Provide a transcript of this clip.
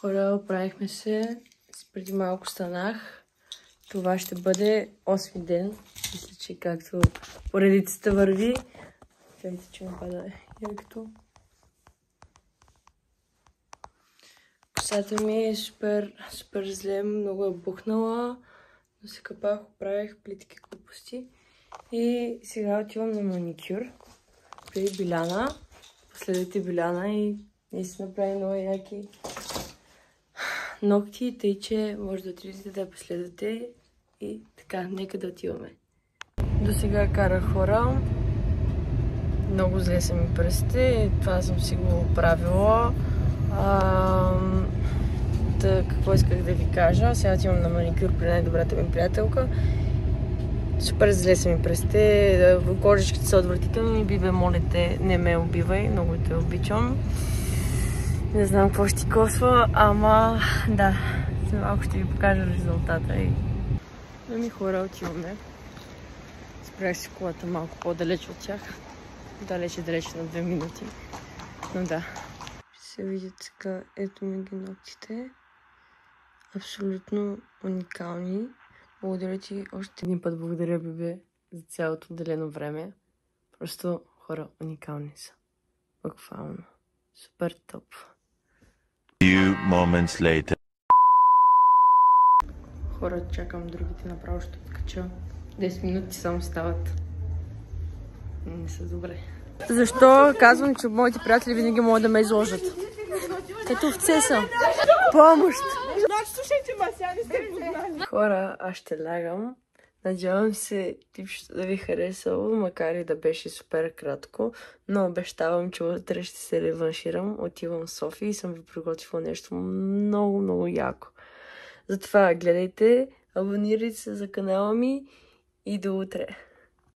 Хора, оправихме се. Преди малко станах. Това ще бъде 8-ми ден. Мисля, че както поредицата върви. Чакайте, че му пада яркото. Косата ми е супер зле. Много е бухнала. Но се капах, оправих плитки глупости. И сега отивам на маникюр. При Биляна. Последвайте Биляна и наистина направи много яки ногти, тъй че може да отидете да последвате и така, нека да отиваме. До сега карах хора. Много зле са ми пръстите, това съм си го правила. Какво исках да ви кажа? Сега отивам на маникюр при най-добрата ми приятелка. Супер зле са ми пръстите, кожичките са отвратителни. Бибе, молите, не ме убивай, много те обичам. Не знам какво ще ти косва, ама да, след малко ще ви покажа резултата. Ами хора, отиваме. Спрях си колата малко по-далеч от тях. Далеч на 2 минути. Но да. Ще се видят сега, ето ми ги ногтите. Абсолютно уникални. Благодаря ти още един път. Благодаря, Бибе, за цялото отделено време. Просто хора уникални са. Буквално. Супер топ. Few moments later. Хора, чакам другите направо ще откача. 10 минути само стават. Не са добре. Защо казвам, че моите приятели винаги могат да ме изложат? Като овце съм. Помощ! Хора, аз ще лягам. Надявам се типчето да ви харесало, макар и да беше супер кратко, но обещавам, че утре ще се реванширам. Отивам в София и съм ви приготвила нещо много яко. Затова гледайте, абонирайте се за канала ми и до утре.